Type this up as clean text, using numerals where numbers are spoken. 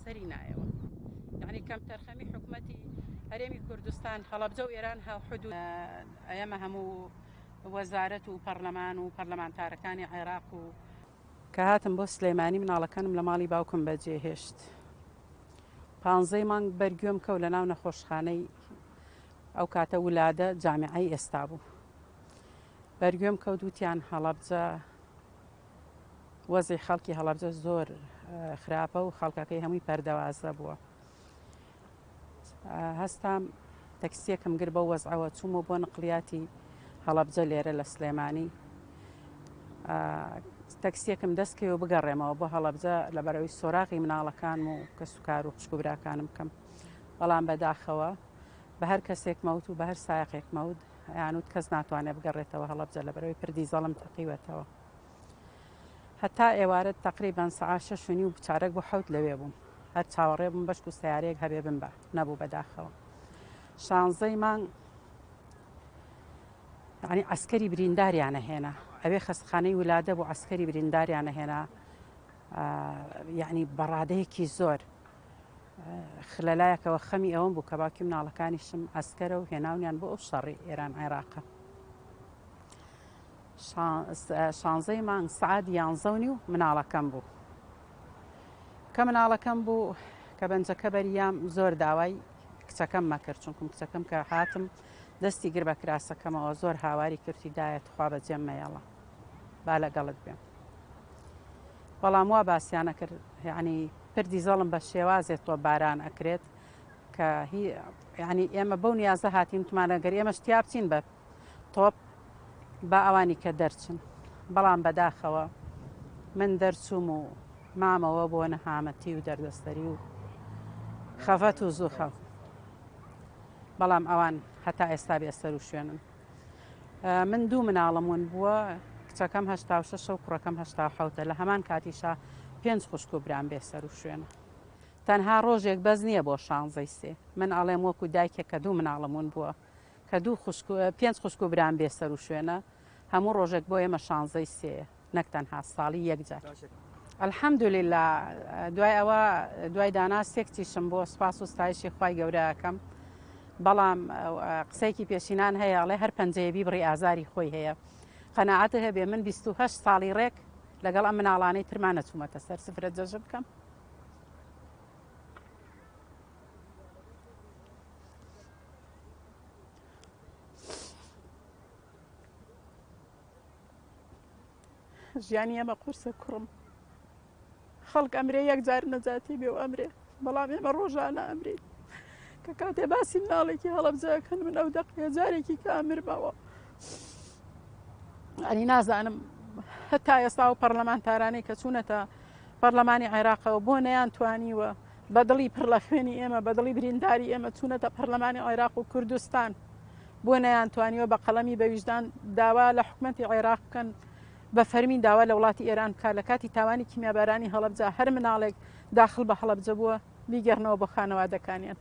سەری نایەوە یعنی کەم تەرخەمی حکوومەتی هەرێمی کوردستان هەڵەبجە و ئێران حدود ئێمە هەموو وەزارەت و پەرلەمان و پەرلەمانتارەکانی عێراق و کە هاتم بۆ سلێمانی مناڵەکانم لە ماڵی باوکم بەجێهێشت 15 مانگ بەرگوێم کەوت لە ناو نەخۆشخانەی ئەو کاتە ولادە جامیعەی ئێستا بوو بەرگوێم کەوت وتیان هەڵەبجە وەزی خەڵکی هەڵەبجە زۆر خراپە و خەڵکەکەی هەمووی پەردەوازە بووە هەستام تەکسیەکم گر بە وەزعەوە چوومە بۆ نقلیاتی هەڵەبجە لێرە لە سلێمانی تەکسیەکم دەستکەوە بگەڕێمەوە بۆ هەڵەبجە لە بەرەوەی سۆراغی مناڵەکان و کەس و کار و خوشک و براکانم بکەم بەڵام بەداخەوە بە هەر کەسێک مەوت و بە هەر سایقێک مەوت یانوت کەس ناتوانێت بگەڕێتەوە هەڵەبجە لە بەرەوەی پردی زەڵم تەقیوەتەوە هەتا ئێوارە تقریبان سەعات 6:30 و چارەک بۆ 7 لەوێ بووم هەر چاوەڕێ بووم بەشک و سیارەیەک هەبێ بم بە نەبوو بەداخەوە 16 مانگ یعنی عسکەری برینداریانە هێنا ئەوێ خەستخانەی ولادە بۆ عسکەری برینداریانە هێنا یعنی بەڕادەیەکی زۆر خلەلایەکەوە خەمی ئەوم بوو کە باوکی مناڵەکانیشم عسکەرە و هێناونیان بۆ ئەو شەڕی ئێران عێراقە 16 مانگ سعات 11:30 مناڵەکەم بوو کە مناڵەکەم بوو کە بەنجەکە بەریام زۆر داوای کچەکەم مەکرد چونکم کچەکەم کە هاتم دەستی گر بە کراسەکەمەوە زۆر هاواری کردی دایەت خوا بەجێم مەیەڵە با لەگەڵت بێم بەڵام وا باسییانە کرد یعنی پردی زەڵم بە شێوازێت تۆ باران ئەکرێت کە یعنی ئێمە بەو نیازە هاتیمتمانە گەر ئێمە شتیا بچین بە تۆپ با ئەوانی کە دەرچن بەڵام بەداخەوە من دەرچووم و مامەوە بۆ نەهامەتی و دەردەستەری و خەفەت و زوو بەڵام ئەوان هەتا ئێستا بێسەر و شوێنن من دوو مناڵەمون بووە کچەکەم 86 و کوڕەکەم 87 لە هەمان کاتیشا 5 خوشک و برام بێسەر و شوێنە تەنها ڕۆژێک بەز نییە بۆ 16 من ئەڵێم وەکو دایکێک کە دوو مناڵەمون بووە کە 5 خوشک و برام بێسەر و شوێنە هەموو ڕۆژێک بۆ ئێمە 16 نەک تەنها ساڵی یەکجار ئەلحەمدوللیلا دوای ئەوە دوای داناستێکتیشم بۆ سوپاس و ستایشی خوای گەورەکەم بەڵام قسەیەکی پێشینان هەیە ئەڵێ هەر پەنجەیەبی بڕی ئازاری خۆی هەیە قەناعەتە هەبێ من 28 ساڵی ڕێک لەگەڵ ئەم مناڵانەی ترمان نەچوومەتە سەر سفرە جەژە بکەم ژیانی ئەمە قورسە کوڕم خەڵک ئەمرێ یەکجار نەجاتی بێ و ئەمرێ بەڵام ئێمە ڕۆژانە ئەمرێ کە کاتێ باسی مناڵێکی هەڵەبجەکەن من ئەو دەقیە جارێکی کە ئەمرمەوە ئەنی نازانم هەتا ئێستا و پەرلەمانتارانەی کە چوونەتە پەرلەمانی عێراقەوە بۆ نەیانتوانیوە بەدڵی پڕ لە خوێنی ئێمە بەدڵی برینداری ئێمە چوونەتە پەرلەمانی عێراق و کوردستان بۆ نەیانتوانیوە بە قەڵەمی بە ویژدان داوا لە حکوومەتی عێراق بکەن بە فەرمی داوا لە وڵاتی ئێران بکات لە کاتی تاوانی کیمیابارانی هەڵەبجە هەر مناڵێک داخل بە هەڵەبجە بووە بیگەڕنەوە بۆ خانەوادەکانیان